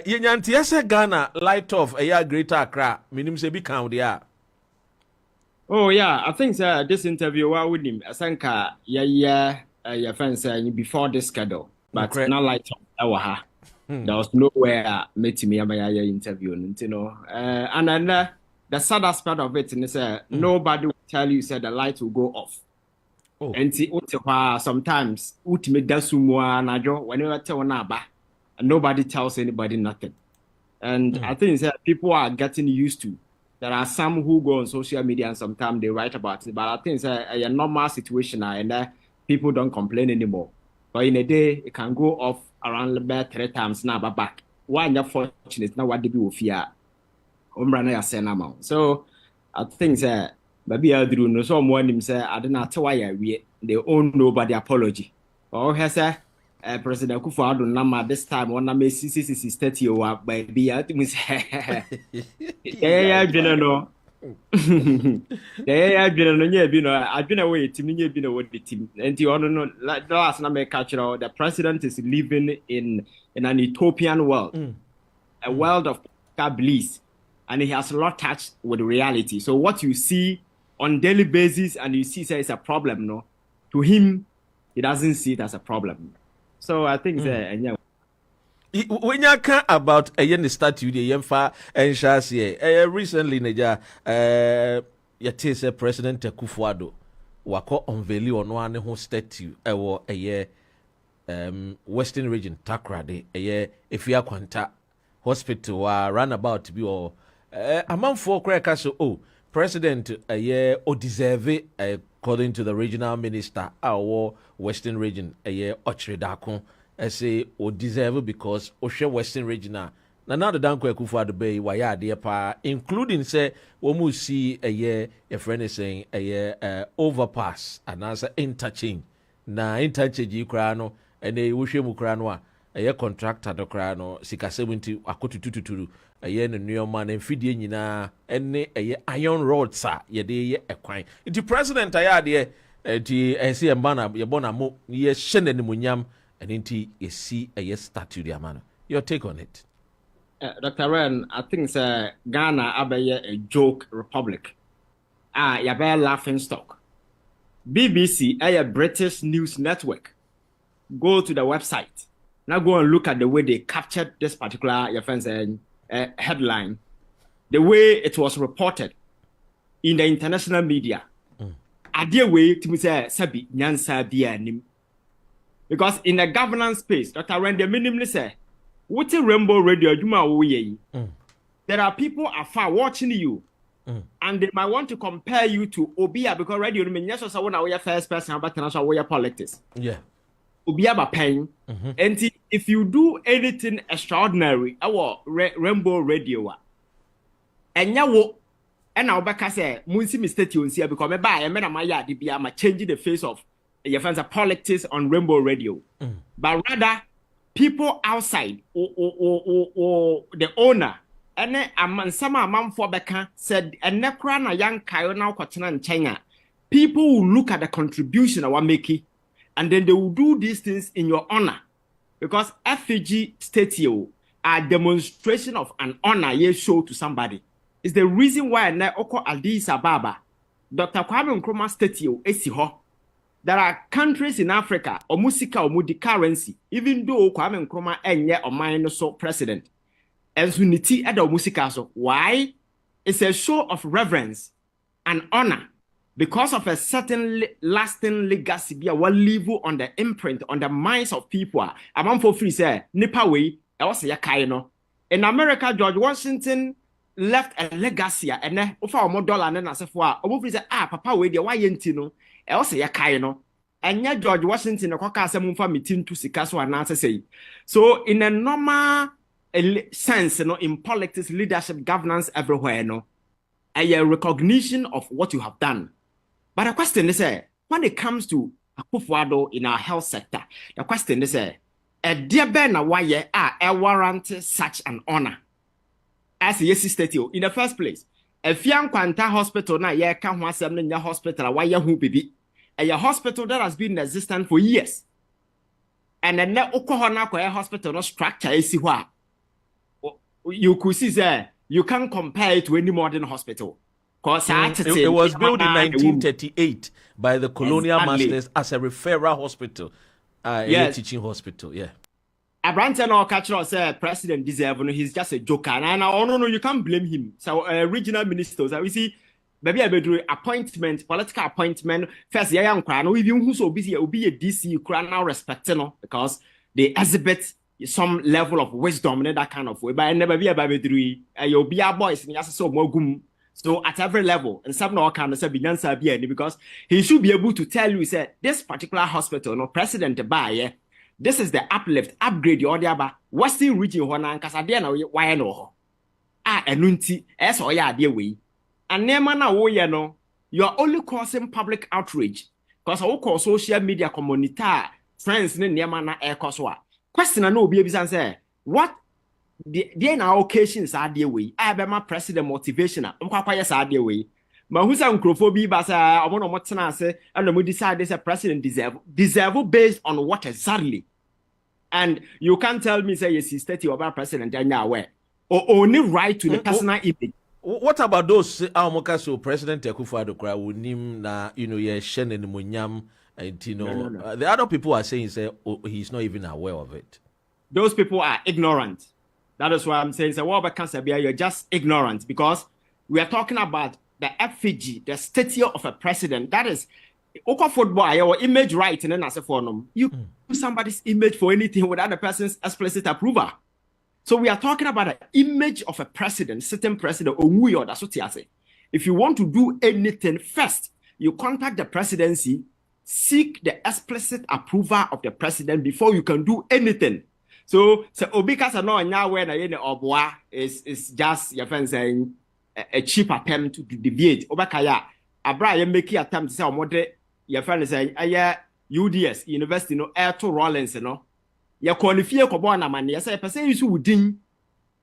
Yenyanti ese Ghana light off a year greater Accra. Minim se bi count there. Oh yeah, I think this interview with him, Asanka your friends before this schedule, but not light off our. There was nowhere met me my interview, you know. And then the sad aspect of it is nobody will tell you the light will go off. Oh. And sometimes ultimate dasumwa najo whenever tell naba, and nobody tells anybody nothing. And I think people are getting used to. There are some who go on social media and sometimes they write about it, but I think it's a normal situation now, and people don't complain anymore. But in a day, it can go off around about 3 times now, but back. Why you're fortunate now? What did you fear? So I think maybe I do know someone him say I don't know why they own nobody apology. Or has President Akuffo Addo number this time one number 60 or baby I think yeah no yeah I've been away team been away the team and you all know like the last number cultural the president is living in an utopian world a world of bliss and he has a lot touched with reality. So what you see on daily basis and you see say it's a problem, no, to him he doesn't see it as a problem. So I think when you can about a yen statue the yemfa and shasi recently neja yate President Akuffo Addo wako unveil on one who statue ewo Western region Takrade Efia Kwanta hospital runabout to be or among 4 crackers so President o deserve according to the regional minister our Western region Ochredakon say o deserve because Oshe Western region na now the Danko Akuffo Addo Bay waya de pa including say we mu see a friend is saying overpass and answer interchange na interchange yi kra no ene wo hwe mu kra no a contractor do kra no sika 70 akotututuru no nneoma na mfidie nyina ene iron rods a ye de ye ekwan the president ayade di esi embana ye bona mo ye hye namunyam and inti ye see statue di amano. Your take on it? Dr. Ren, I think Ghana abaye a joke republic. Yabe laughing stock. BBC a British news network. Go to the website. Now go and look at the way they captured this particular your friends headline. The way it was reported in the international media. Idea way to say sabi nyansa bianim. Because in the governance space, Dr. Ren, the minimally say, what's a Rainbow Radio? There are people afar watching you, and they might want to compare you to Obia because radio mean yes, so when our first person about international politics. Yeah, Obia ba pain, and if you do anything extraordinary, our Rainbow Radio, and yawo, and our back say, Munsi mistake you see because me buy a man my yard, be changing the face of your fans are politics on Rainbow Radio, but rather people outside or the owner and then some amount for Becca said and Necrana young Kyei now in China. People will look at the contribution I want making and then they will do these things in your honor because FG statue a demonstration of an honor you show to somebody. Is the reason why na Oko Addis Ababa Dr. Kwame Nkrumah statue is here. There are countries in Africa, or musica or mudi currency, even though Kwame Nkrumah enye or mine so president. And unity at the musica so. Why? It's a show of reverence and honor because of a certain lasting legacy be will leave on the imprint on the minds of people. Among for free say, nipa way, I was a kaino. In America, George Washington left a legacy and then offer more dollar and then as if over say, papa way the why yentino. Else ya kai no enya George Washington kwaka asem mfa meeting to sika so anase say. So in a normal sense no in politics leadership governance everywhere no a recognition of what you have done. But the question is when it comes to Akuffo Addo in our health sector, the question is a dear ben na why warrant such an honor as yes statue in the first place. Efia Kwanta hospital na ye ka ho asem no nya hospital why hu bibi. A hospital that has been in existence for years. and then Oklahoma hospital no structure is what you could see there. You can't compare it to any modern hospital. Because it was built in 1938 by the colonial masters as a referral hospital, a teaching hospital. Yeah. Abrante no catch us president deserve no, he's just a joker. And no, you can't blame him. So regional ministers, we see baby abedru appointment, political appointment. First, young cry no even who's so busy, will be a DC cry now respect no, because they exhibit some level of wisdom in that kind of way. But never be a baby you'll be a boys and just so more gum. So at every level, and some no can say because he should be able to tell you, say this particular hospital, no president buy, this is the uplift, upgrade your other Western region one and Casadena why no. Enunti, as or ya dear way. And never now, no, you are only causing public outrage because all call social media community friends in Yamana air coswa. Question I know be a say what the now occasions are dear way. I have my president motivational. Yes, are dear way. But who's uncrophobia? But I want to what say, and we decide this a president deserve based on what exactly. And you can't tell me say yes, he's 30 over president and now where or only right to the personal image. What about those so President Akuffo Addo cry with him na Shen and Munyam and no. The other people are saying say he's not even aware of it. Those people are ignorant. That is why I'm saying say what about cancer you're just ignorant because we are talking about the effigy, the stature of a president. That is football, your image right and then as a form. You use somebody's image for anything without the person's explicit approval. So we are talking about an image of a president, sitting president, or who you are. That's what you say. If you want to do anything, first you contact the presidency, seek the explicit approval of the president before you can do anything. So Obikasa no now when Obwa is just your friend saying a cheap attempt to deviate. Obakaya, Abra make attempt to say modern your friend is saying UDS University no air to Rollins no. Ya qualify ko bona man ya say person you so within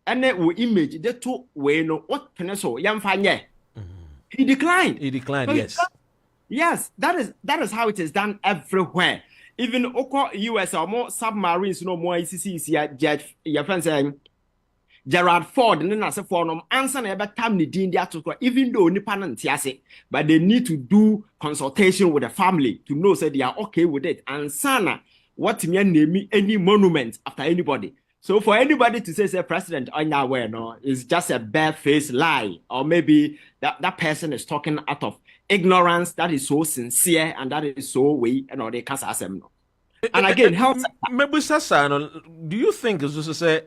and we image the two way no what peneso yamfa nye. He declined. So yes. Yes, that is how it is done everywhere. Even US or more submarines, no more ICC, your friend saying Gerard Ford and then as a form answer never time the dean even though independent yase, but they need to do consultation with the family to know that they are okay with it. And sana what me name any monument after anybody. So for anybody to say president on your way, no, is just a bare-faced lie, or maybe that person is talking out of ignorance that is so sincere and that is so way, and they can't ask them. No. And again, maybe do you think it's just say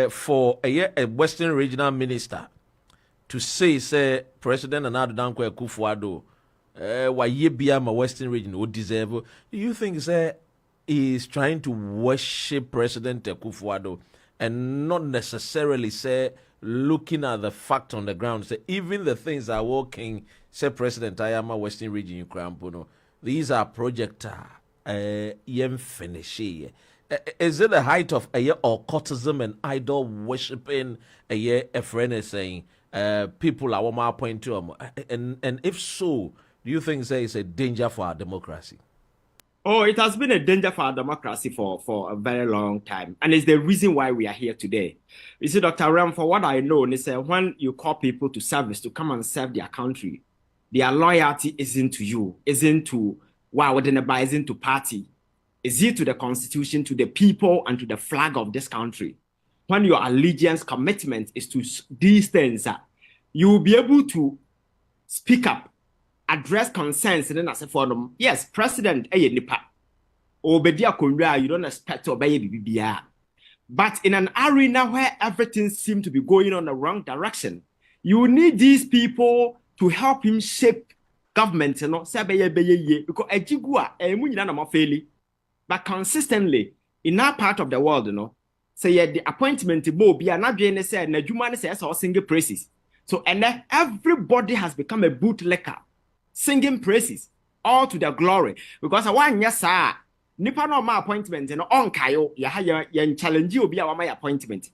for a Western regional minister to say President Akufo Addo why ye be a Western region would deserve? Do you think is trying to worship President Akuffo Addo and not necessarily looking at the fact on the ground, even the things that are working, President I am a Western region Ukraine, these are projects finish. Is it the height of occultism and idol worshipping a friend is saying people are more point to them? And if so, do you think it's a danger for our democracy? Oh, it has been a danger for our democracy for a very long time. And it's the reason why we are here today. You see, Dr. Ram, for what I know, they say when you call people to service, to come and serve their country, their loyalty isn't to you, isn't to isn't to party. Is it to the constitution, to the people, and to the flag of this country? When your allegiance commitment is to these things, you will be able to speak up, address concerns, and then as a forum. Yes, President Nipa. Obedia Kundra, you don't expect to obey BBR. But in an arena where everything seems to be going on the wrong direction, you need these people to help him shape government, you know, because but consistently in our part of the world, you know, say the appointment will be not being said, na Jumani says or singing praises. So and then everybody has become a bootlegger, singing praises, all to their glory. Because I want yes, sir, nipa no my appointment, and on Kayo, yen challenge you be my appointment.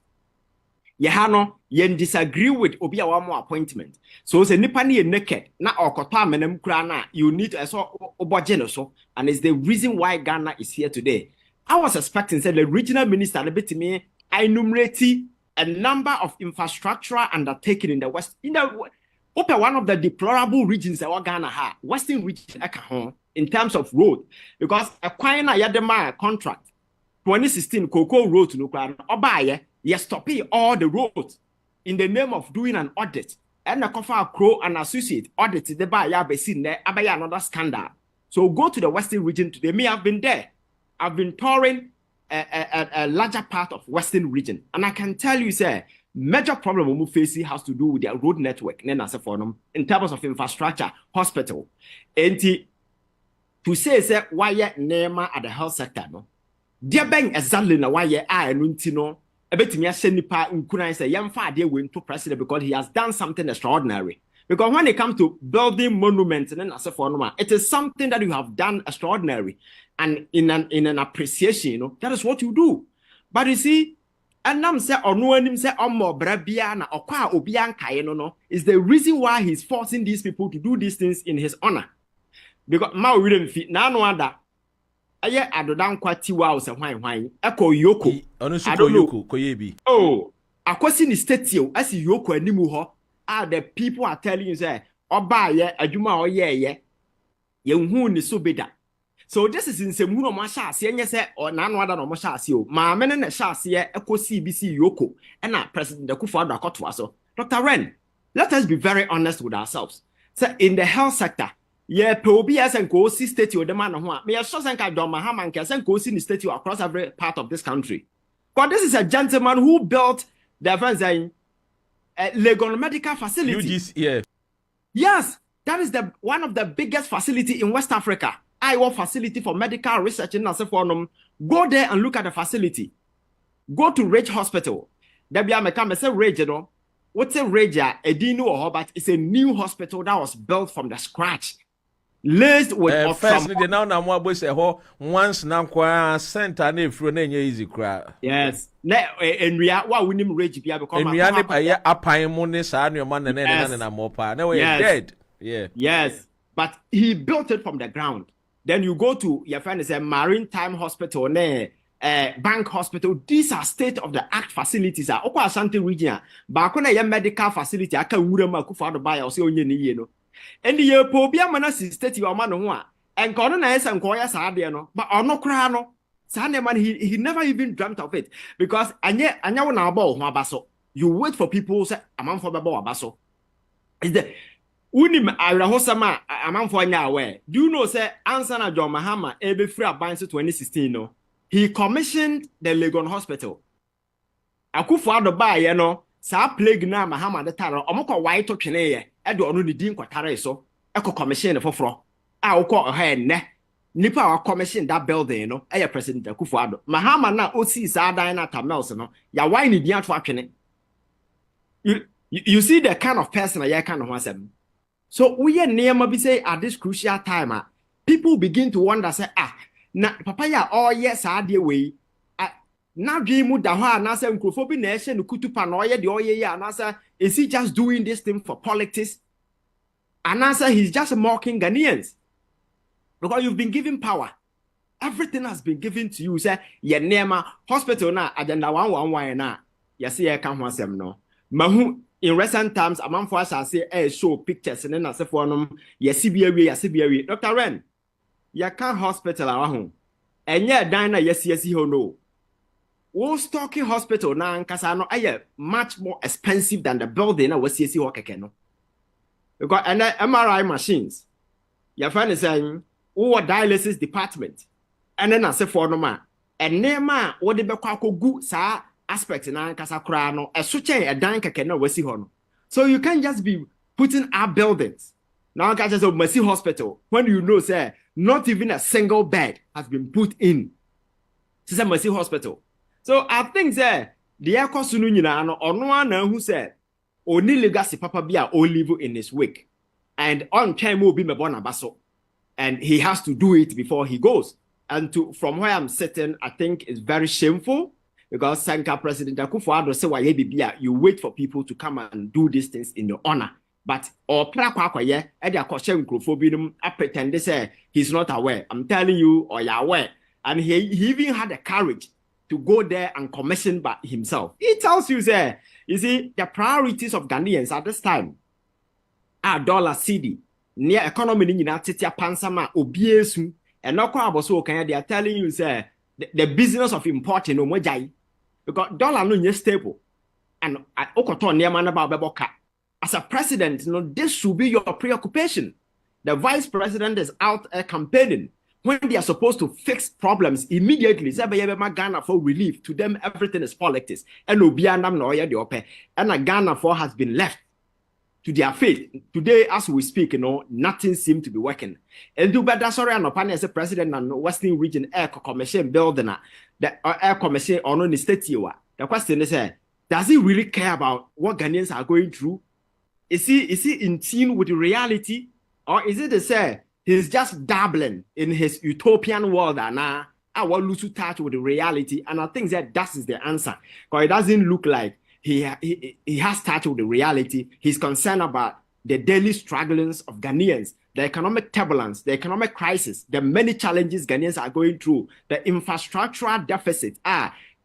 Yahano, yen disagree with Obia one more appointment. So say nipa ni naked, na okota menem krana, you need to so obogeno so, and it's the reason why Ghana is here today. I was expecting say the regional minister bit to me I enumerate a number of infrastructural undertaken in the west. In the one of the deplorable regions that Ghana ha, western region in terms of road, because a quina yadema contract 2016 Cocoa Road no plan obaye you stop all the roads in the name of doing an audit. And the Akuffo Addo and associate audit the buy ya be seen there abaya another scandal. So go to the western region today. Me have been there. I've been touring a larger part of western region, and I can tell you, sir, major problem we face has to do with their road network. In terms of infrastructure, hospital, and to say why Nema at the health sector, no, dear bang exactly na why I no. A bit me send nipa unkuna say young father went to president because he has done something extraordinary. Because when it comes to building monuments and then as a form, it is something that you have done extraordinary, and in an appreciation, you know, that is what you do. But you see, and I'm say or no one say more brabiana or qua obianka, no, is the reason why he's forcing these people to do these things in his honor. Because now we don't fit now no other. Aye, I don't know what was a wine. Echo Yoko. Yoko, Koyebi. Oh, I question is statue as Yoko and Nimuho. The people are telling you, say, Oba, yeah, Ajuma, or yeah, Young is so better. So this is in Semuno Masha, saying yes, or none other no Masha, you. My men and a Shasi, Echo CBC Yoko, and our President Akuffo Addo Kotwaso. Dr. Ren, let us be very honest with ourselves. So in the health sector, yeah, POBS and go see statue the man who may I show Sanka John Mahama and can go see the statue across every part of this country. But this is a gentleman who built the friends Legon medical facility. UGC, yeah. Yes, that is the one of the biggest facility in West Africa. Iowa facility for medical research in Nasefonum. Go there and look at the facility. Go to Rage Hospital. There be a mechanic say Rage, you know. What's a Rage? A dino or but it's a new hospital that was built from the scratch. Laced with firstly, the now more boys once now qua center name for easy cry. Yes. And we are what we name Rage because and we are a pine money, son, your man, and a mopa. No, we're dead. Yeah. Yes. But he built it from the ground. Then you go to your friend is a maritime hospital, bank hospital. These are state-of-the-art facilities. Okwa Ashanti region. But when a medical facility, I can Akuffo Addo buy or say onye no. And the pobia manasi state your man who and colonize and koya sadiano, but or no crano. Man, he never even dreamt of it. Because anya na abo baso. You wait for people say amount for babo baso. Is the unim Hosama amount for anya. Do you know say Ansana John Mahama ebe free abans 2016 no? He commissioned the Legon Hospital. Akuffo Addo buy no. Sa plague na Mahama the taro omoko white to twene edo onu ni din kwatare so eko commission foforo a wokọ ha enne nipa wa commission that building no eye President Akuffo Addo Mahama na osi sa dan na tamels no ya why ni din ato atwene. You see the kind of person I can ho asem. So we near be say at this crucial time people begin to wonder say na papa ya all yes ade we now dream da ho anasa nkrofo bi na ehye no kutupa na oye de oye ya anasa is he just doing this thing for politics? Anasa he's just mocking Ghanaians. Because you've been given power. Everything has been given to you. Say ye nema hospital na agenda 111 na. You see I can wasem no. Mahu in recent times among for us say show pictures and na say for no ye CBA. Dr. Ren, ya can hospital aho. Enye dan na yes ho no. Wostocky Hospital na nkasa no much more expensive than the building na wasiesi ho keke no. Because and MRI machines. Your friend is saying, dialysis department. And then I say for no ma. And nema what de bekwa kogu sa aspect na nkasa kra no. E switche e dan keke na wasi ho no. So you can't just be putting up buildings. Now nkasa say Mercy Hospital when you know say not even a single bed has been put in. This is Mercy Hospital. So I think that the Ekosunu nyina no ono na hu say oni legacy papa bia o live in his wake and on time will be mebona baso and he has to do it before he goes. And from where I'm sitting, I think it's very shameful because Sanka President Akuffo Addo say why bibia you wait for people to come and do these things in your honor. But or prakwa e dey akoshe nkrofo bi num pretend say he's not aware. I'm telling you or you're aware. And he even had the courage to go there and commission by himself. He tells you, say, you see, the priorities of Ghanaians at this time are dollar CD, near economy in United Pansama, Obiesu, and no so they are telling you, say, the business of importing no mojai, because dollar no stable. And Okoto near man about Beboka. As a president, this should be your preoccupation. The vice president is out campaigning when they are supposed to fix problems immediately. Ghana for relief. To them, everything is politics. And Ghana for has been left to their fate. Today, as we speak, nothing seems to be working. And do better, sorry, and upon as a president and Western Region Air Commission building the Air Commission on the state. The question is, does he really care about what Ghanaians are going through? Is he in tune with the reality? Or is it to say he's just dabbling in his utopian world and I want lose touch with the reality? And I think that is the answer. Because it doesn't look like he has touch with the reality. He's concerned about the daily strugglings of Ghanaians, the economic turbulence, the economic crisis, the many challenges Ghanaians are going through, the infrastructural deficit.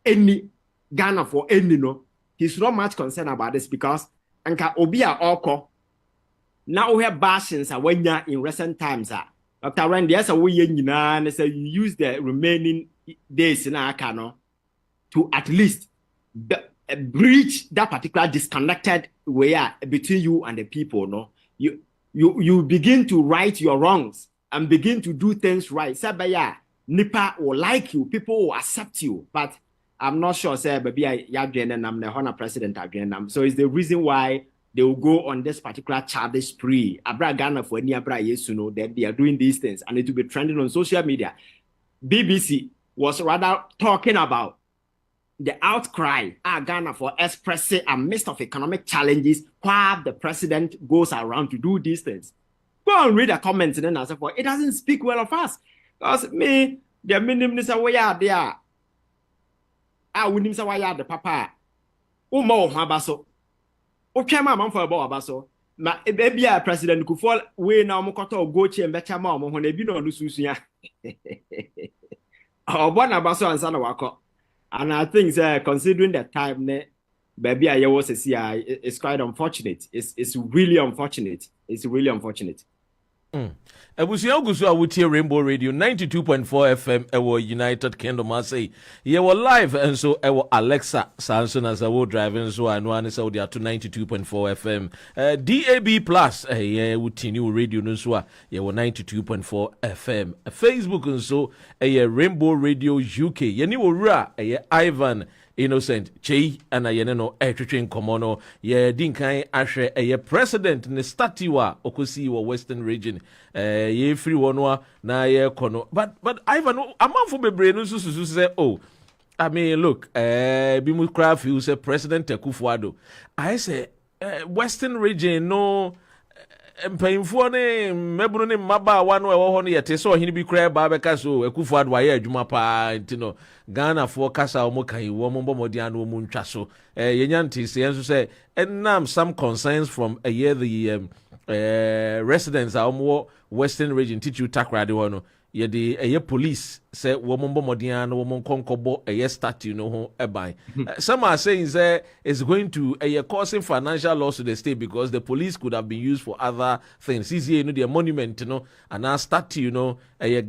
Any Ghana for any he's not much concerned about this because Anka Obia Oko now we have bashings in recent times. Dr. Randy, as a way and say you use the remaining days in Akano to at least breach that particular disconnected way between you and the people. You begin to right your wrongs and begin to do things right. Sabaya, Nipa will like you, people will accept you, but I'm not sure, sir, but I'm the honor president again. So it's the reason why they will go on this particular childish spree. Abra Ghana for any Abra yes, that they are doing these things and it will be trending on social media. BBC was rather talking about the outcry Ghana for expressing amidst of economic challenges while the president goes around to do these things. Go and read the comments and then answer for it doesn't speak well of us. Because me, the minimum is away out there. I wouldn't say why the papa. More Habaso. Okay, my for about Abaso. My baby, President Akuffo we now Mokoto go and better mom when they be no Lususia. Oh, one Abaso and Sanawako. And I think, considering the time, baby, I was a CI, it's quite unfortunate. It's really unfortunate. It's really unfortunate. Ebusia gusu awutie Rainbow Radio 92.4 FM ewo United Kingdom say ye were live and so ewo Alexa Samson as I was driving so I know an say they are to 92.4 FM DAB plus ye wuti new radio no so ye were 92.4 FM Facebook and so Rainbow Radio UK ye ni wura Ivan Innocent Kyei and no etwetwen komono ye dinkan ahwe president ne statiwa okosi wo Western Region ye free one na ye kono but Ivan amanfo bebre no susu say oh I mean look bi mu craft you say President Akuffo Addo I say Western Region no mpayimfo ne mebru ne maba wa no ewo ho no yete so hini bi kra ba beka so Akuffo Addo aye adwuma pa ntino Ghana for kasa o mo kan wo mo mbomodi anu mu ntwa so yenya ntise enso say enam some concerns from the residents of Western Region teachu takrade wo no ye the police say wo mo mbomodi anu wo mo konkobo statue no ho eban some are saying say it's going to causing financial loss to the state because the police could have been used for other things is here the monument and a statue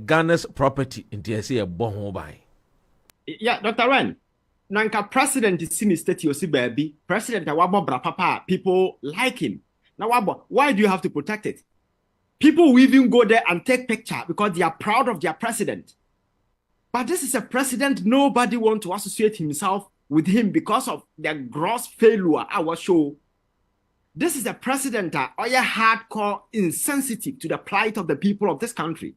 Ghana's property into say a bon ho by. Yeah, Dr. Ren, Nanka president is in the state you see baby. President Awabo Brapapa, people like him. Now why do you have to protect it? People will even go there and take picture because they are proud of their president. But this is a president nobody want to associate himself with him because of the gross failure our show. This is a president hardcore insensitive to the plight of the people of this country.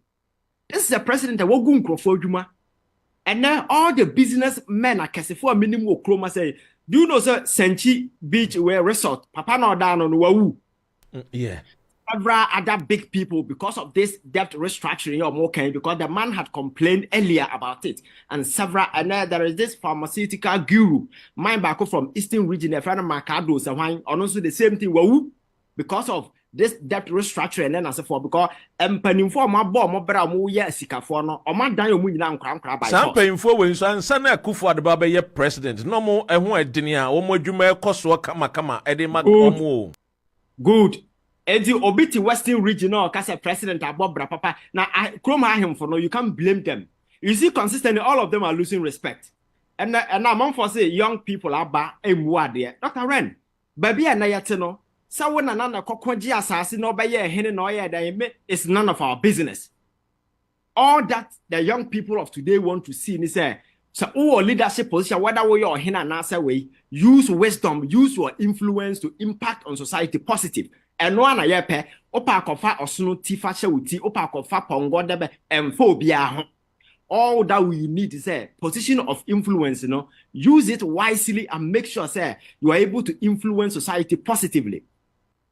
This is a president that will go for Juma. And now all the businessmen are for a minimum chroma say, do you know sir Senchi Beach where resort Papa no down on Wau? Yeah. Several other big people because of this debt restructuring or more because the man had complained earlier about it. And several and there is this pharmaceutical guru, mine back from Eastern Region, a friend of Makado, and also the same thing, Wau, because of this debt restructuring and then as for because empanimfo ma bo mo bra mo ye sikafo no o ma dan omu nyina nkra by some painful when son Akuffo Addo ba ye president no mo ehun edini a wo mo adwuma ekoso kama e de ma omo good edi obiti western regional kase president abobra papa na krom ha him for no you can't blame them. You see consistently all of them are losing respect and now man for say young people aba emu ade Dr. Ren baby na yete no sa wo na na kokwaji asase no be ye hene no ye dan me it's none of our business. All that the young people of today want to see is say so our leadership position whether we or hene na say we use wisdom, use your influence to impact on society positive. And no na ye pe opa kofa osunu tifa che wuti opa kofa pongo debe emfo bia ho. All that we need is a position of influence, use it wisely and make sure say you are able to influence society positively.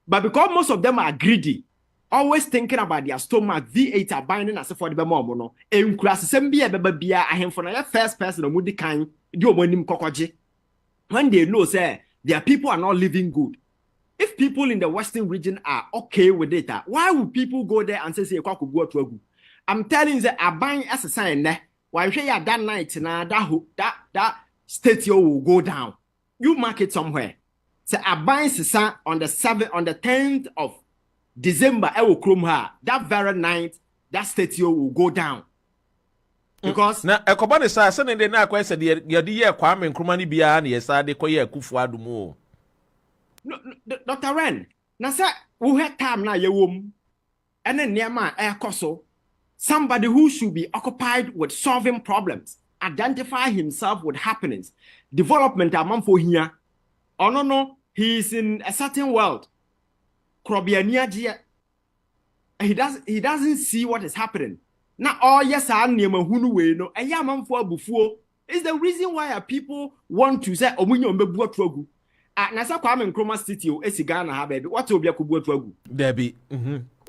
But because most of them are greedy, always thinking about their stomach, V8 are binding as for the bemono, and class assembly bia I am for the first person of Moody kind, do monim kokoji. When they know say their people are not living good. If people in the Western region are okay with it, why would people go there and say go to a I'm telling you that I buying as a sign there. Why say that night na that state will go down. You mark it somewhere. So I buying on the 10th of December. I will chrome her that very night. That state will go down. Because now a company says sending the na kwese the year Kwame Nkrumah ni bia na yesa de koye Akuffo Addo mu. No, Dr. Ren. Na say we had time na ye wom. And then near my air coso. Somebody who should be occupied with solving problems, identify himself with happenings, development among for here. Oh no, he is in a certain world. He doesn't see what is happening. Now, oh yes, I name a hunu we no, and yaman for buffo is the reason why people want to say omunyo mbebu atwagu. Nasa Kwame Nkrumah city o esigana ha baby. What will be a kubu atwagu? Debbie.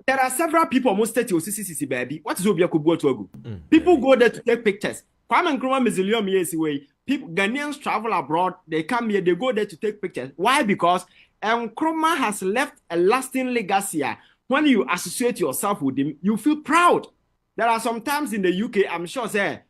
There are several people almost 30 or 60 baby. What is Obia Kubu to go? People go there to take pictures. Kwame Nkrumah Museum years away. People Ghanaians travel abroad, they come here, they go there to take pictures. Why? Because Nkrumah has left a lasting legacy. When you associate yourself with him, you feel proud. There are some times in the UK, I'm sure say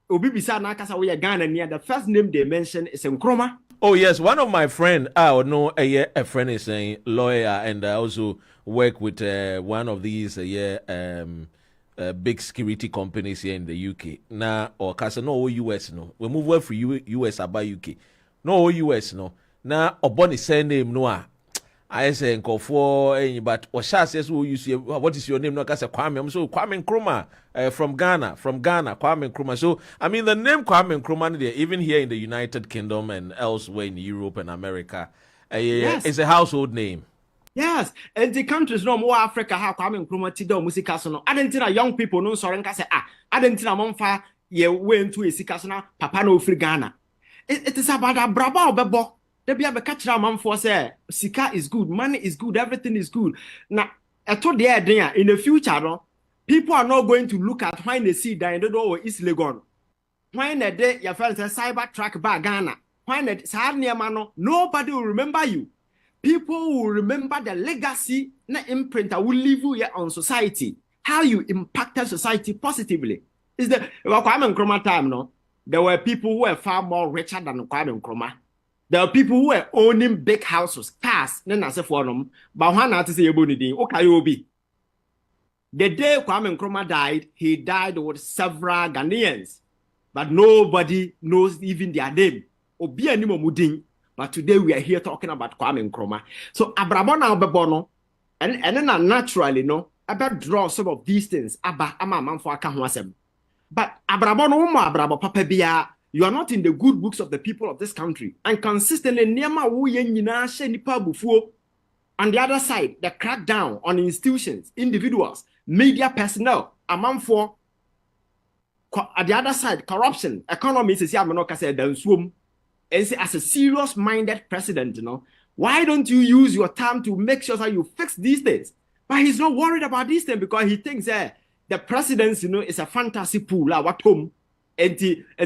Obi Bisa Nakasa we are Ghana near the first name they mention is Nkrumah. Oh yes, one of my friends, I know a friend is a lawyer, and I also work with one of these big security companies here in the UK. Now, or cause no US no, we move away from US about UK. No US no. Now, Oboni send name no. I say Akuffo, but Osha says who you see. What is your name? No, cause Kwame. I'm so Kwame Nkrumah from Ghana, Kwame Nkrumah. So I mean the name Kwame Nkrumah, even here in the United Kingdom and elsewhere in Europe and America, yes. It's a household name. Yes, and the countries no more Africa have Kwame Nkrumah tido musika no. I didn't think young people no sorry say I didn't think monfa ye went to a sikasona papa no free Ghana. It is about a braba obebo. They be able to catch a man for say sika is good, money is good, everything is good. Now, I told the idea in the future, no, people are not going to look at when they see that in the door is Legon. When the day you felt a cyber track by Ghana, when the nobody will remember you. People will remember the legacy na imprint that will leave you here on society. How you impacted society positively. Is the Kwame Nkrumah time, no? There were people who were far more richer than Kwame Nkrumah. There are people who were owning big houses, cars, but one to say okay, the day Kwame Nkrumah died, he died with several Ghanaians, but nobody knows even their name. Obi animo mudin. But today we are here talking about Kwame Nkrumah. So Abrabona Obebono, and then naturally, no, about draw some of these things. But Abrabono Abrabo Papa Bia. You are not in the good books of the people of this country. And consistently, on the other side, the crackdown on institutions, individuals, media personnel, among for at the other side, corruption, economy is as a serious-minded president, why don't you use your time to make sure that you fix these things? But he's not worried about these things because he thinks the presidency, is a fantasy pool, what home. And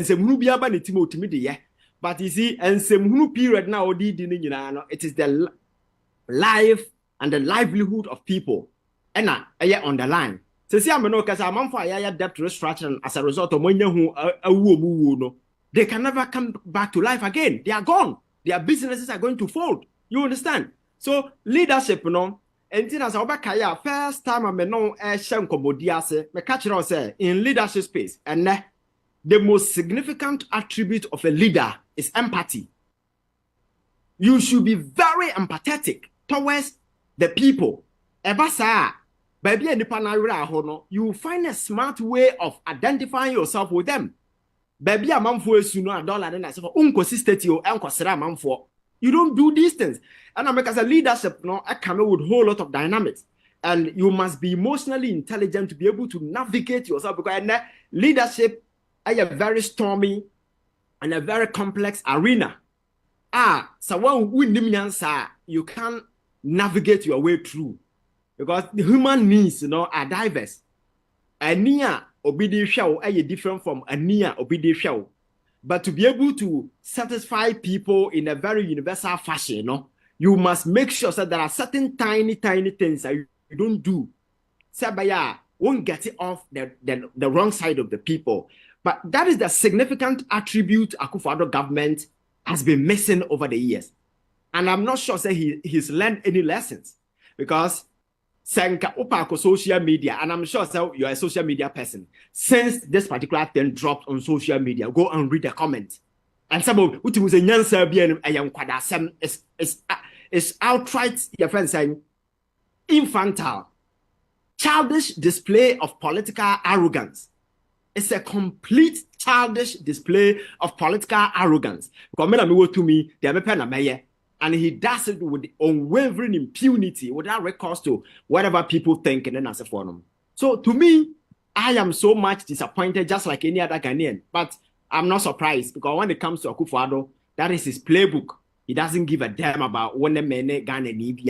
some rubiaba ni timothy, but you see, and some period now, it is the life and the livelihood of people. And on the line. So see, I'm no because I'm for a debt restructuring as a result of no. They can never come back to life again. They are gone. Their businesses are going to fold. You understand? So leadership, and then as I first time I know me catch it say in leadership space, and the most significant attribute of a leader is empathy. You should be very empathetic towards the people. Ebasa, baby, you will find a smart way of identifying yourself with them. Baby, a man for a dollar and I say for unconsistency or unconsera man for. You don't do these things. And I make as a leadership, I come with a whole lot of dynamics. And you must be emotionally intelligent to be able to navigate yourself because leadership is a very stormy and a very complex arena. So when you can navigate your way through because the human needs, are diverse. Ania obedi show are different from ania obedi show. But to be able to satisfy people in a very universal fashion, you must make sure that there are certain tiny things that you don't do. Sabaya won't get it off the wrong side of the people. But that is the significant attribute Akuffo Addo government has been missing over the years. And I'm not sure that he's learned any lessons because Senka Upako social media, and I'm sure so you're a social media person. Since this particular thing dropped on social media, go and read the comments. And some of which was a young Serbian is outright your friend saying infantile, childish display of political arrogance. It's a complete childish display of political arrogance. Because to me, they are a mayor. And he does it with unwavering impunity, without recourse to whatever people think and then as a forum. So to me, I am so much disappointed, just like any other Ghanaian. But I'm not surprised because when it comes to Akuffo Addo, that is his playbook. He doesn't give a damn about when the men Ghana need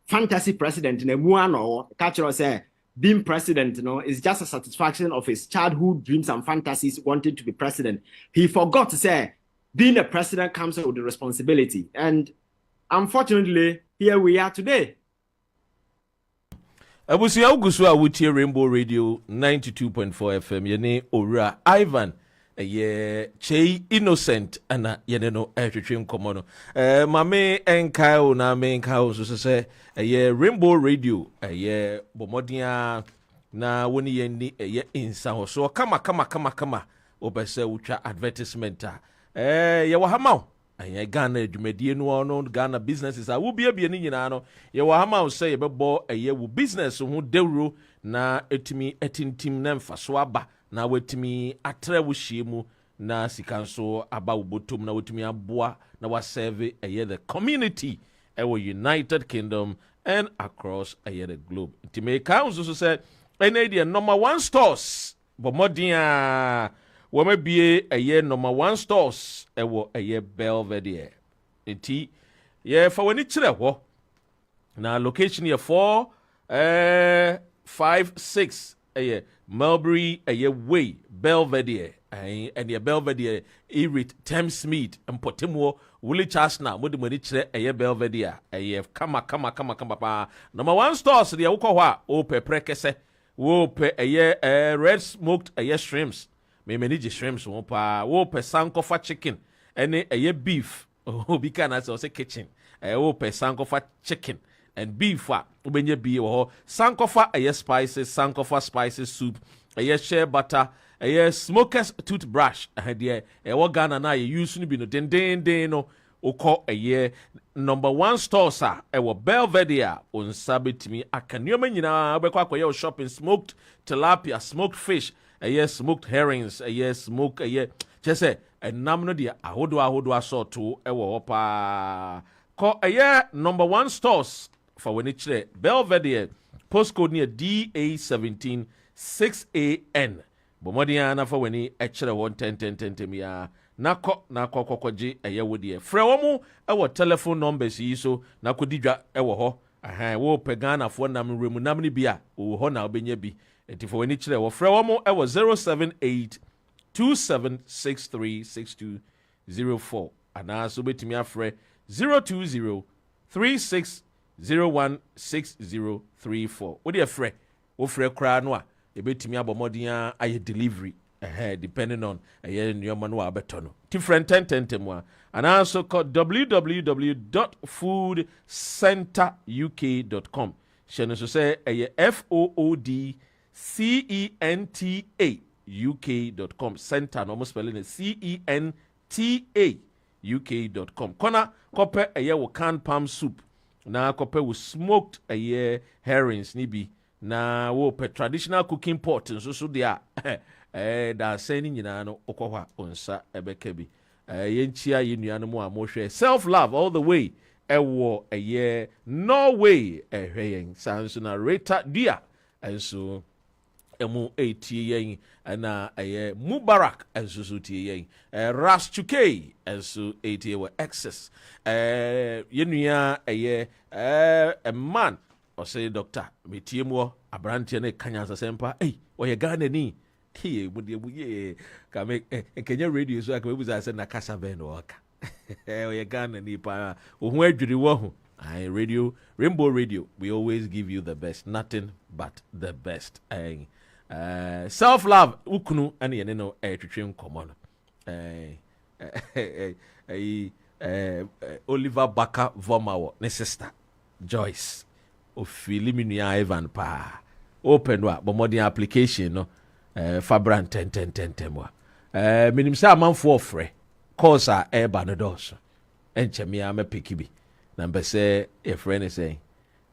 fantasy president in a or cultural say being president, is just a satisfaction of his childhood dreams and fantasies wanting to be president. He forgot to say being a president comes with the responsibility. And unfortunately, here we are today. Abusia Ugusu awutie Rainbow Radio 92.4 FM. Yene Ora Ivan. Kyei innocent ana yene no ehwehwe nkomo no mame enkai na me enkai so se Rainbow Radio bomodia na woni yeni insa ho so kama obese utwa advertisement ye wahama Ghana adwumadie no Ghana businesses a wo bia ni nyina no ye wahama say ye bebo wo business ho dewro na etimi etintim na mfaso aba na wetimi atre wo hyiemu na sikanso aba wobotom na wetimi aboa na wa serve the community United Kingdom and across the globe. Intime council so said the number 1 stores bomodia wama bie number 1 stores Belvedere. Enti ye fa wani kire ho na location ye 456 Mulberry Way Belvedere and your Belvedere Erit Thamesmead and Potimo Willie Chasna mudi mudi chire Belvedere kama pa number 1 stores the ukwa ope prekese wope red smoked shrimps me manage shrimps wopa wope sankofa chicken any beef obi kana say kitchen wope sankofa chicken and beef ubenye bi wo sankofa spices sankofa spices soup shea butter smokers toothbrush there Ghana na use no bi no den no ukọ number 1 store sa Belvedere on sabetimi akanioma nyina obekọ akoye shopping smoked tilapia smoked fish smoked herrings smoke chese enam no dia ahodo asorto pa ko number 1 stores for when it's Belvedere postcode near DA17 6AN bomodiana for when he actually 110 mia nako kokoji wodie frɛ wɔn ɛwɔ telephone numbers yi so na kodidwa ɛwɔ hɔ wo pegana fo nam remu nam ni bia wo hɔ na obenya bi enti for when it wɔ frɛ wɔn ɛwɔ 078 27636204 ana so betimi afrɛ 020 36 016034. What do you frɛ? Wo frɛ kra no a ebetimi abomodin aye delivery depending on nneɛma no abeto no. Different tentemwa. And also called www.foodcenteruk.com. Shene so say FOODCENTA UK.com. Center no spelling it CENTA UK.com. Kona kope wo canned palm soup. Na kope wo smoked herrings nibi. Na wo pe traditional cooking pot so dia da sending nyina no okwa onsa ebeka bi. Yenchia yenuano mo amhwe self love all the way ewo Norway ehwen sanso na reta dia enso emu etie yen na Mubarak enso so tie yen Kyei enso etie we excess yenua a man or say doctor metie mo abrante na kanya sasempa oye Ghana ni kame Kenya radio so aka webuza say na kasa ben waka oye Ghana ni pa ohun adwiri wo ho radio Rainbow Radio, we always give you the best, nothing but the best. Self love ukunu ani ene no twetwe nkomo no Oliver Baka Vomawo ne sister Joyce ofili minua Ivan pa open wa bomodin application no Fabran 10 wa minim say amanfo ofre course a eba no dos enchemi a mepiki bi number say a friend is saying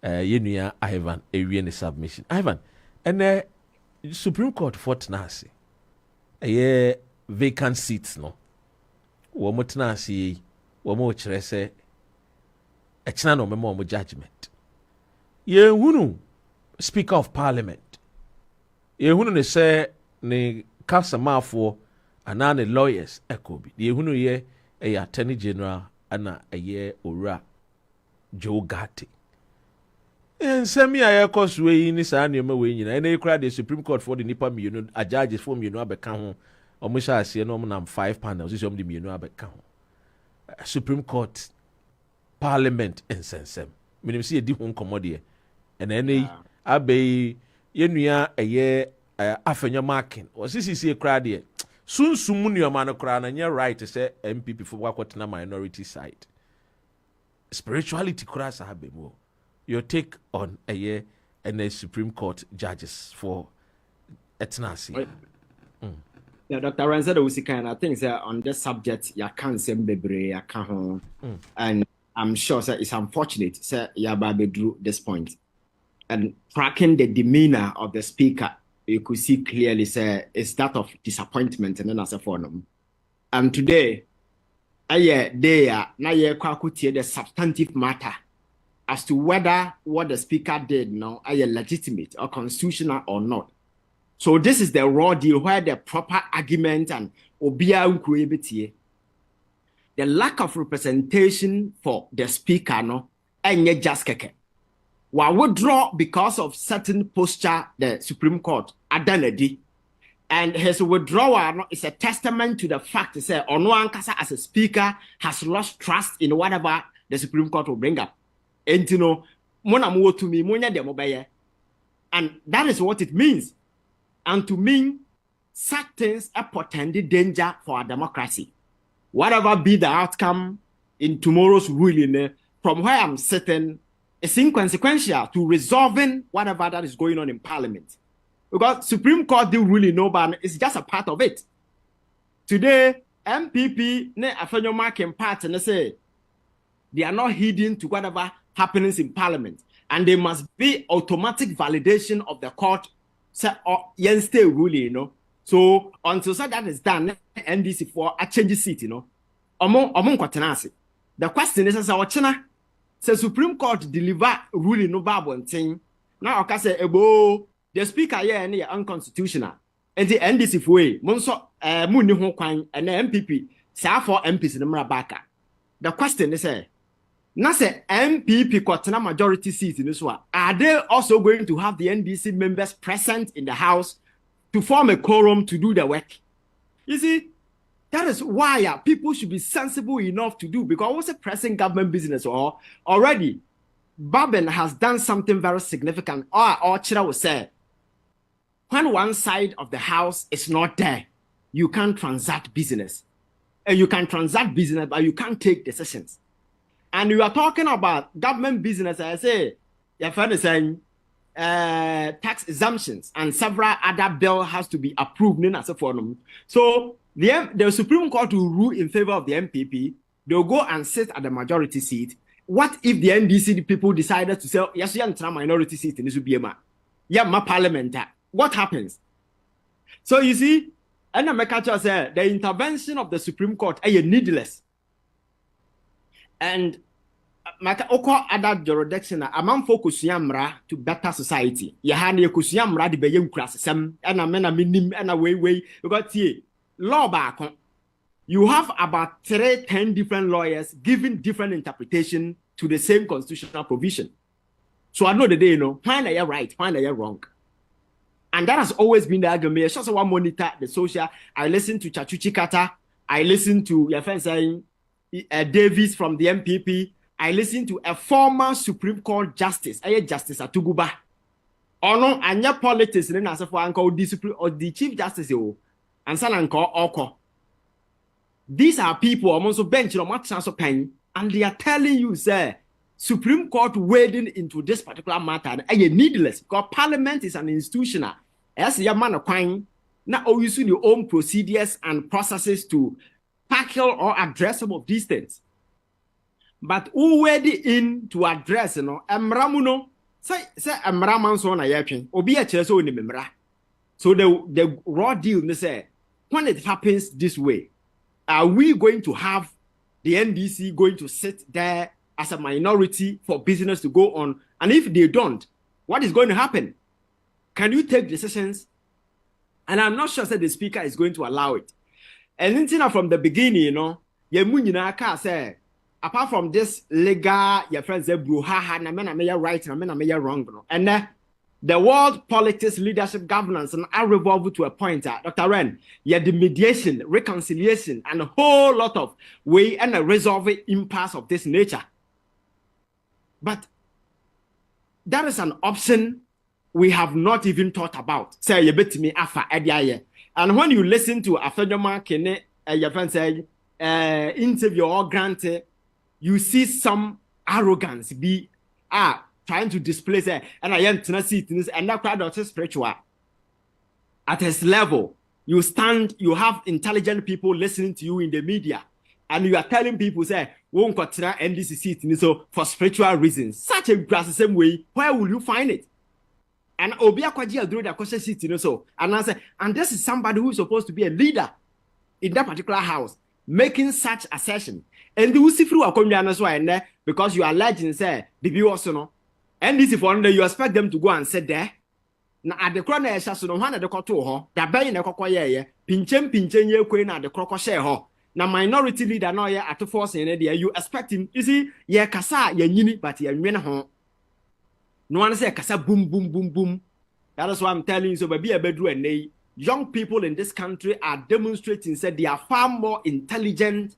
yenua Ivan ewie ne submission Ivan and Supreme Court fought nasi vacant seats no wo motnasi wo mo kire say echina no memo mo judgment ye hunu Speaker of Parliament ye hunu ne say ne kasamafo ana ne lawyers ekobi ye hunu ye Attorney General ana owura Joe Gatti nsemi aye koso yi ni saa nneema we nyina ene kura the Supreme Court for the nipa mienu a judges for mienu abeka ho omo sha ase no nam 5 panels isi omo de mienu abeka ho Supreme Court Parliament ensensem minim se edi ho nkomode ene abei yenua afenyo marking o sisi kura de sunsumu nneema no kura na nye right say MPP for wakotena minority side spirituality kura sa habemu. Your take on and the Supreme Court judges for etnasi. Yeah, Dr. Ranzada Usika, I think that on this subject, you can't say bebre, and I'm sure that it's unfortunate that Yababe drew this point. And tracking the demeanor of the speaker, you could see clearly say it's that of disappointment and then as a forum. And today, the substantive matter as to whether what the speaker did now are legitimate or constitutional or not. So this is the raw deal where the proper argument and the lack of representation for the speaker no and just keke. While withdraw because of certain posture the Supreme Court adanedi, and his withdrawal is a testament to the fact that Onwan Kasa as a speaker has lost trust in whatever the Supreme Court will bring up. And you know, and that is what it means. And to me, such things are portended danger for our democracy. Whatever be the outcome in tomorrow's ruling, from where I'm sitting, it's inconsequential to resolving whatever that is going on in Parliament. Because Supreme Court do really know, but it's just a part of it. Today, MPP ne afenyo marking part and they say they are not hidden to whatever happens in Parliament, and there must be automatic validation of the court. Say, stay ruling, you know. So until that is done, NDC for a change seat, you know. The question is, say Supreme Court deliver ruling no bad thing. Now I can say, the speaker here and unconstitutional. And the NDC for monso muni ho kwan and the MPP say for MPs in the The question is, now say MPP got majority seats in this one. Are they also going to have the NDC members present in the House to form a quorum to do the work? You see, that is why people should be sensible enough to do, because what's a pressing government business or already Babin has done something very significant. Or Chira will say, when one side of the house is not there, you can't transact business. And you can transact business, but you can't take decisions. And you are talking about government business. I say, your friend is saying tax exemptions and several other bill has to be approved. So the Supreme Court will rule in favor of the MPP. They'll go and sit at the majority seat. What if the NDC people decided to say, yes, you're a minority seat in this would be my parliament? What happens? So you see, and Mekacha said the intervention of the Supreme Court is needless. And Akuffo Addo jurisdiction among focus yamra to better society. Yahani kusiyamra di beyem krasem and a mena minim and a way because law back. You have about 10 different lawyers giving different interpretation to the same constitutional provision. So I know the day, you know, when are you right, when are you wrong? And that has always been the argument. Just one monitor the social. I listen to Chachuchi Kata. I listen to your friend saying Davis from the MPP. I listen to a former Supreme Court justice, Justice Atuguba. Or no, anya politics in answer for uncle or the Chief Justice and son uncle Oko. These are people also bench and they are telling you, sir, Supreme Court wading into this particular matter is needless because Parliament is an institution. As your man of crime, now using your own procedures and processes to tackle or address some of these things. But who ready in to address, you know, Emramuno, say Emraman so na yapin, obi a cheso in the memra. So the raw deal, they say, when it happens this way, are we going to have the NDC going to sit there as a minority for business to go on? And if they don't, what is going to happen? Can you take decisions? And I'm not sure that the speaker is going to allow it. And then from the beginning, you know, say, apart from this legal, your friends say, brouhaha, na mena me right, na mena me wrong, and the world politics, leadership, governance, and are revolved to a point. Dr. Ren, the mediation, reconciliation, and a whole lot of way and a resolving impasse of this nature. But that is an option we have not even thought about. Say you bet me afa ediaye. And when you listen to Afedoma Kene, your friend say, interview or granted, you see some arrogance be trying to displace it, and I am to see things, and that crowd is spiritual. At his level, you have intelligent people listening to you in the media, and you are telling people, say, won't consider NDC seat so for spiritual reasons. Such a grass the same way, where will you find it? And Obia Kwaji do the question seat so, and I say, and this is somebody who is supposed to be a leader in that particular house, making such assertion. And the Usifu are coming there because you are alleging, say, the viewers, no. And this is for you expect them to go and sit there. Now at the corner, so no one at the koto, the bay in the cocoye, pinchen ye queen at the croco share ho. Now minority leader no ye at the force in idea, you expect him, you see, ye kasa ye yini, but ye win ho. No one say kasa boom boom boom boom. That is why I'm telling you, so be a bedroom and they young people in this country are demonstrating said they are far more intelligent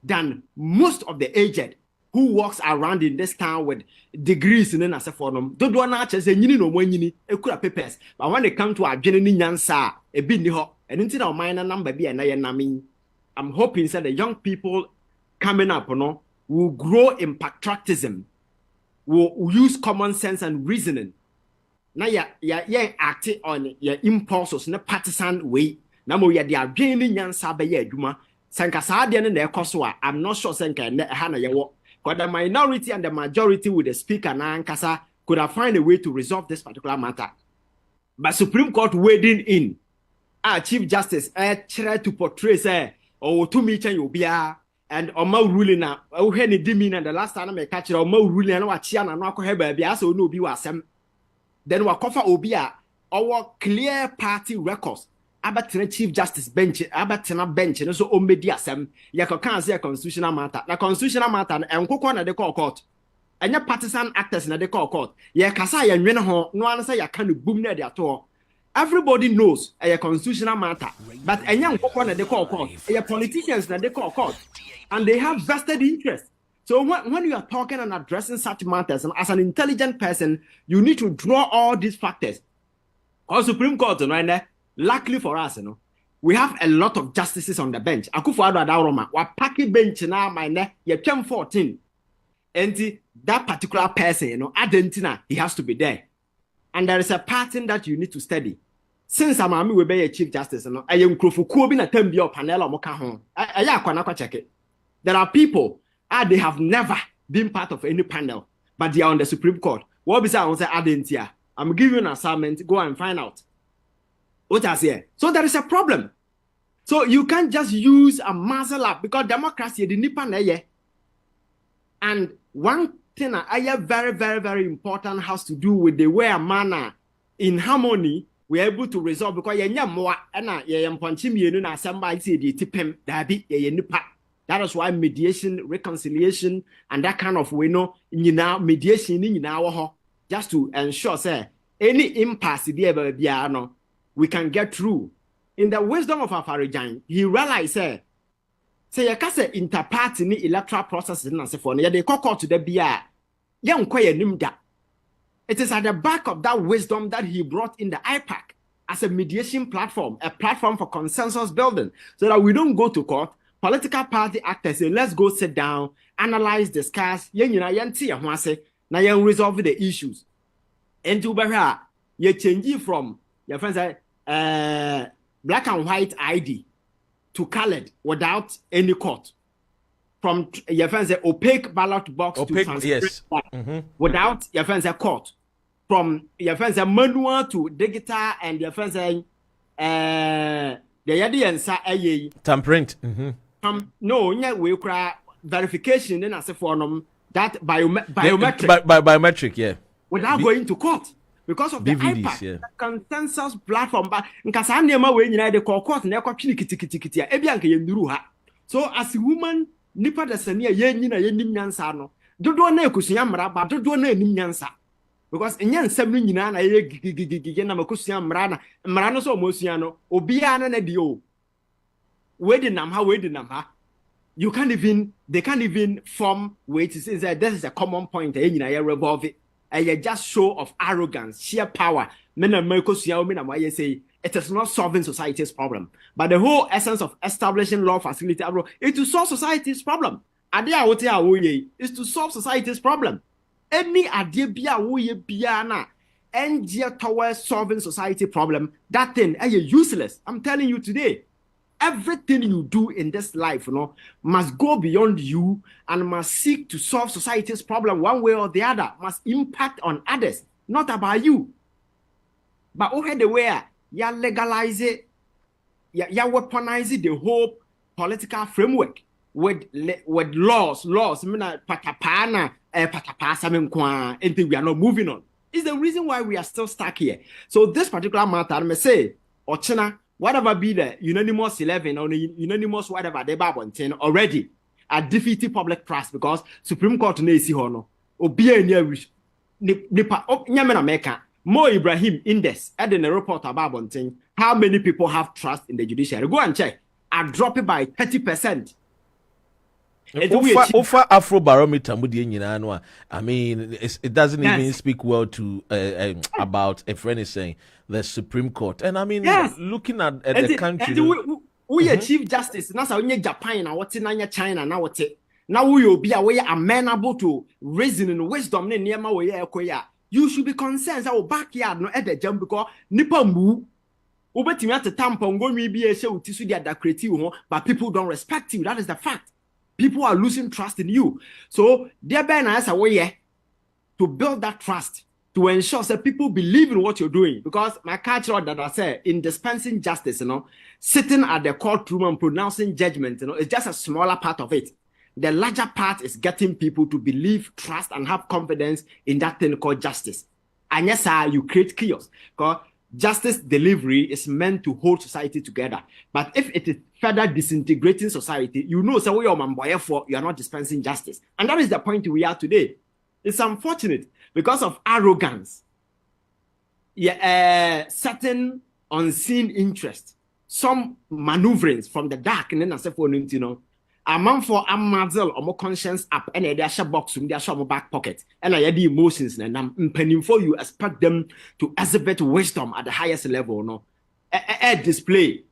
than most of the aged who walks around in this town with degrees in a form. Don't want to say you know when you need papers, but when they come to our genuine nyansa, a bit niho, and into our minor number be an nami. I'm hoping that the young people coming up, will grow in patriotism, will use common sense and reasoning. Now yeah acting on your impulses in a partisan way. Now we are the genuine nyansa be ye juma. Sankasa de ne ekoswa. I'm not sure senka ne hana yewo. Because the minority and the majority with the speaker na ankasa could have found a way to resolve this particular matter. But Supreme Court wading in, Chief Justice tried to portray say, oh, to me chen yobia and Oma ruling na any demean and the last time I catch it Oma ruling and what chiana no heba bia so no bi wasem. Then Akuffo Addo our clear party records. Abatena Chief Justice bench, abatena bench, and so omedi asem. Ya can say a constitutional matter. Na constitutional matter and na de call court. And your partisan actors na de call court. Ya kasa ya nwene ho, no answer ya can boom near at all. Everybody knows a constitutional matter, but a young na de call court, a politicians na de call court, and they have vested interest. So when you are talking and addressing such matters, and as an intelligent person, you need to draw all these factors. Our Supreme Court, luckily for us, we have a lot of justices on the bench. Akuffo Addo Adawroma, wa paki bench na my ne, ye 14. And that particular person, Argentina, he has to be there. And there is a pattern that you need to study. Since Amami will be a chief justice, I am Akuffo na tembi or panel or moka home. I check it. There are people, they have never been part of any panel, but they are on the Supreme Court. What be say Argentina? I'm giving you an assignment, go and find out. What I say? So there is a problem. So you can't just use a muzzle up because democracy the nipa na ye. And one thing I very, very, very important has to do with the way a manner in harmony we're able to resolve because ye more and ye punchim na somebody say the tipem dabi ye nipa. That is why mediation, reconciliation, and that kind of mediation in our just to ensure say any impasse there we can get through. In the wisdom of Afarijan, he realized say you can say interparty electoral processes and so forth. They call to the BR. It is at the back of that wisdom that he brought in the IPAC as a mediation platform, a platform for consensus building, so that we don't go to court. Political party actors say, let's go sit down, analyze, discuss, now resolve the issues. And to you change from your friends black and white ID to colored without any court. From your friends opaque ballot box to transparent without your friends court. From your friends manual to digital and your friends the yadi tamprint. No, we cry verification then as for that biometric. Biometric, yeah. Without going to court. Because of DVDs, the IPAC, yeah. the consensus platform, but in Casanema, when you know the court, and so as a woman, Nipa the Sania, Yenina, Yenim do ne Kusiamra, but do ne Nimyansa. Because in Yan Seminina, Makusiam Marano so Mosiano, Obiana Nedio. Waiting you can't even, they can't even form weight. This is a common point. Revolve it. A just show of arrogance, sheer power. Say it is not solving society's problem, but the whole essence of establishing law facility is to solve society's problem. Idea is to solve society's problem. Any idea biana and towards solving society problem, that thing is useless. I'm telling you today. Everything you do in this life, must go beyond you and must seek to solve society's problem one way or the other, must impact on others, not about you. But over the way, you legalize it, you weaponize the whole political framework with laws, patapana, patapasa, and we are not moving on. It's the reason why we are still stuck here. So this particular matter, I may say, Ochina, whatever be the unanimous 11 or unanimous whatever they babon 10 already are defeating public trust because Supreme Court na esi hono obi anya nipa nyamena meka Mo Ibrahim index at the report about bonting how many people have trust in the judiciary. Go and check. I drop it by 30%. Over Afro barometer, I mean, it doesn't even speak well to about a friend is saying the Supreme Court, and I mean, looking at the country, we achieve justice. Now, so in Japan, now what's in China, now what's it? Now we will be away amenable to reason and wisdom. You should be concerned. Our backyard no at the jump because nipa mu. Ubeti at the tampon go me be a show to see that creative, but people don't respect you. That is the fact. People are losing trust in you. So there be as a way to build that trust, to ensure that people believe in what you're doing. Because my culture that I say in dispensing justice, sitting at the courtroom and pronouncing judgment, is just a smaller part of it. The larger part is getting people to believe, trust, and have confidence in that thing called justice. And yes, you create chaos. Because justice delivery is meant to hold society together. But if it is further disintegrating society, so you are not dispensing justice. And that is the point we are today. It's unfortunate because of arrogance. Certain unseen interest, some maneuverings from the dark, and then A man for a muzzle or more conscience up and a dash box in their shop back pocket. And I had the emotions and I'm penning for you expect them to exhibit wisdom at the highest level. No, a display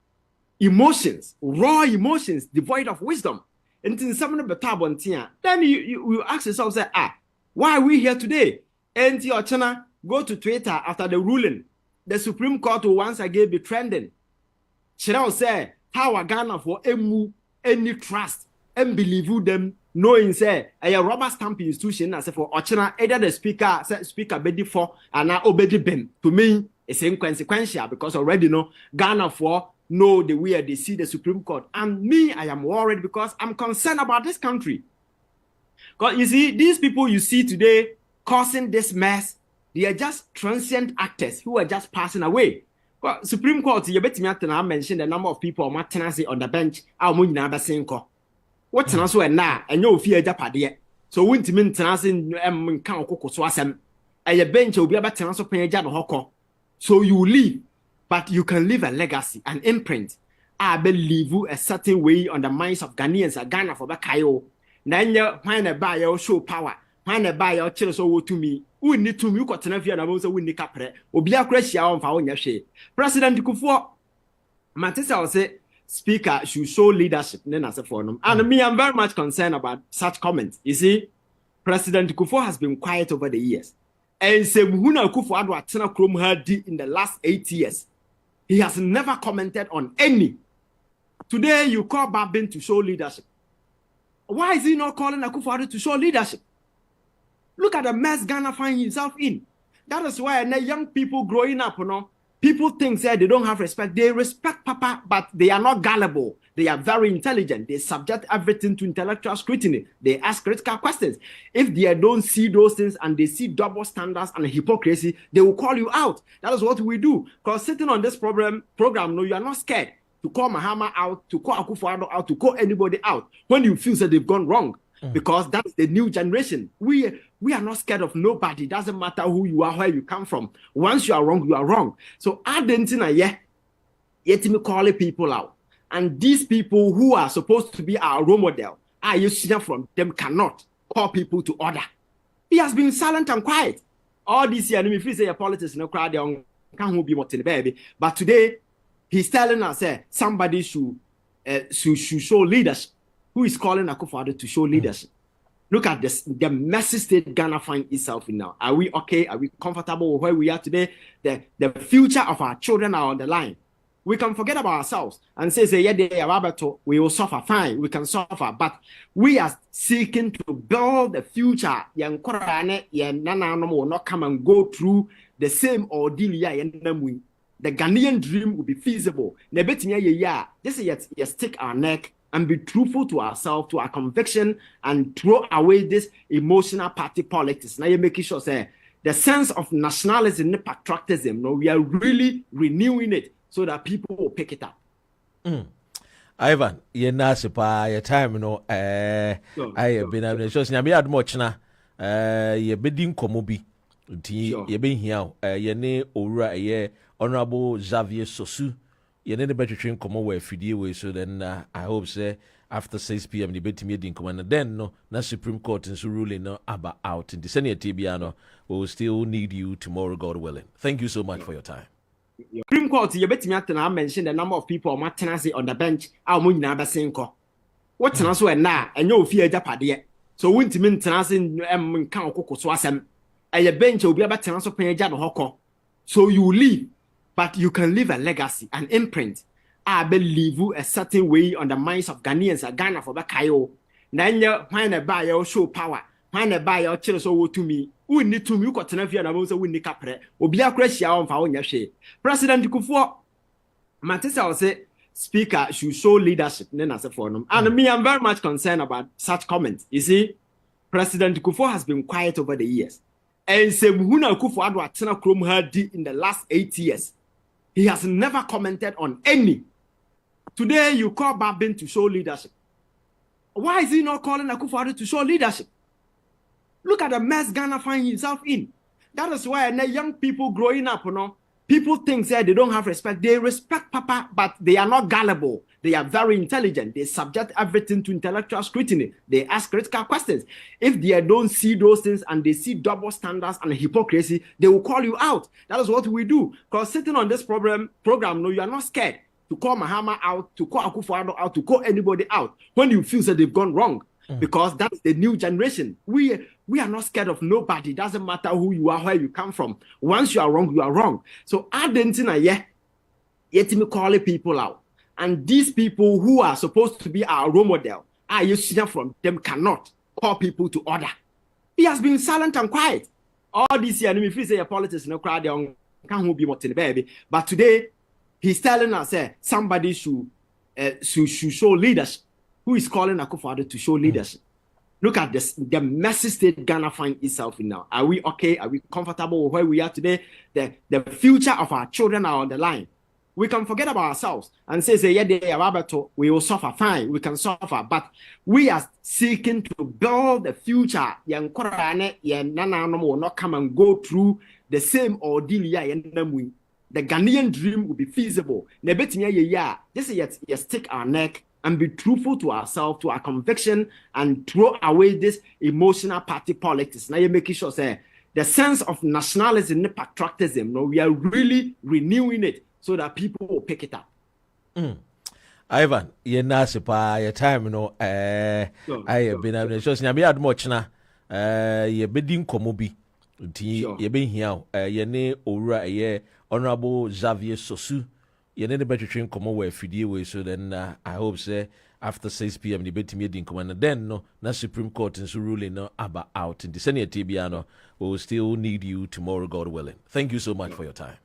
emotions, raw emotions devoid of wisdom. And in some of the tabon tia, then you ask yourself, say, why are we here today? And your channel go to Twitter after the ruling. The Supreme Court will once again be trending. Shall say how a Ghana for any trust and believe them knowing say a rubber stamp institution as for Ochina either the speaker bedi for and now obedi ben to me it's inconsequential because already know Ghana for know the way they see the Supreme Court, and me I am worried because I'm concerned about this country. Because you see these people you see today causing this mess, they are just transient actors who are just passing away. Well, Supreme Court, you bet me I mentioned the number of people on the bench. Our money never seen ko. What tenants were now, and no fear Japadia. So wouldn't mean tenants in count cocoa swasem. And your bench will be about tenants of Penja Hoko. So you leave, but you can leave a legacy, an imprint. I believe you a certain way on the minds of Ghanaians, a Ghana for Bakayo. Then you find a buyer show power. Find a buyer chills over to me. We need to move to Navia and I was a windy capre. Or be a crash on for your shade. President Akuffo Matissa will say, Speaker should show leadership. Then as a forum. And me, I'm very much concerned about such comments. You see, President Akuffo has been quiet over the years. And say, Muhuna Akuffo Addo Atena Krom Hardy in the last 8 years. He has never commented on any. Today, you call Babin to show leadership. Why is he not calling Akuffo Addo to show leadership? Look at the mess Ghana finds himself in. That is why young people growing up, people think that they don't have respect. They respect Papa, but they are not gullible. They are very intelligent. They subject everything to intellectual scrutiny. They ask critical questions. If they don't see those things and they see double standards and hypocrisy, they will call you out. That is what we do. Because sitting on this program, no, you are not scared to call Mahama out, to call Akuffo Addo out, to call anybody out when you feel that they've gone wrong. Because that's the new generation. We are not scared of nobody. Doesn't matter who you are, where you come from. Once you are wrong, you are wrong. So I didn't yet me calling people out. And these people who are supposed to be our role model, I used to hear from them cannot call people to order. He has been silent and quiet. All this year, if you say your politics, no crowd, can't be what in the baby. But today, he's telling us somebody should show leadership. Who is calling Akuffo Addo to show leadership? Look at this, the messy state Ghana finds itself in now. Are we okay? Are we comfortable with where we are today? The future of our children are on the line. We can forget about ourselves and say, we will suffer. Fine, we can suffer. But we are seeking to build the future. Young Korane, will not come and go through the same ordeal. The Ghanaian dream will be feasible. This is stick our neck and be truthful to ourselves, to our conviction, and throw away this emotional party politics. Now you're making sure, the sense of nationalism, patriotism, we are really renewing it so that people will pick it up. Ivan, you're not your time, I have been able to show you had much now. You're bidding Komobi, you're being here, your name, or Honorable Xavier Sosu. You need a better train come away way, so then I hope say after 6 p.m. the bet me didn't come and then no Supreme Court is ruling no about out in the Senate TBano will still need you tomorrow, God willing. Thank you so much for your time. Supreme Court, you bet me I mentioned the number of people on the bench. Our money never seen ko. What's an answer now? And no fear Japadia. So wouldn't mean tenacing count cocoa swasem. And your bench will be about tenants of Penja Hoko. So you leave. But you can leave a legacy, an imprint. I believe you a certain way on the minds of Ghanaians, a Ghana for Bakayo. Then you find a buyer show power. Find a buyer chills over to me. We need to move to Navia and I was a windy capre. Or be a crash on for your shade. President Akuffo Matissa will say, Speaker should show leadership. Then as a forum. And me, I'm very much concerned about such comments. You see, President Akuffo has been quiet over the years. And say, Muhuna Akuffo Addo Atena Krom Hardy in the last 8 years. He has never commented on any. Today, you call Babin to show leadership. Why is he not calling Akuffo Addo to show leadership? Look at the mess Ghana finds himself in. That is why young people growing up, people think that they don't have respect. They respect Papa, but they are not gullible. They are very intelligent. They subject everything to intellectual scrutiny. They ask critical questions. If they don't see those things and they see double standards and hypocrisy, they will call you out. That is what we do. Because sitting on this program, no, you are not scared to call Mahama out, to call Akuffo Addo out, to call anybody out when you feel that they've gone wrong. Because that's the new generation. We are not scared of nobody. It doesn't matter who you are, where you come from. Once you are wrong, you are wrong. So I didn't yet me calling people out. And these people who are supposed to be our role model, I used to hear from them, cannot call people to order. He has been silent and quiet. All this year, if you say your politics, no crowd, can't be more to the baby. But today, he's telling us somebody should show leadership. Who is calling Akuffo Addo to show leadership? Look at this, the messy state Ghana finds itself in now. Are we okay? Are we comfortable with where we are today? The future of our children are on the line. We can forget about ourselves and say, yeah, we will suffer. Fine, we can suffer. But we are seeking to build the future. Young Korane, will not come and go through the same ordeal. The Ghanaian dream will be feasible. Just stick our neck and be truthful to ourselves, to our conviction, and throw away this emotional party politics. Now you're making sure, the sense of nationalism, patriotism, we are really renewing it so that people will pick it up. Ivan, you're not your time, I have been able to show you. I've much now. You're bidding Komobi. You've been here. Your name, Ora, Honorable Xavier Sosu. You need a better train come over Friday way, so then I hope say after 6 p.m. the betting meeting come and then no Supreme Court is ruling no about out in the Senate TBano will still need you tomorrow, God willing. Thank you so much for your time.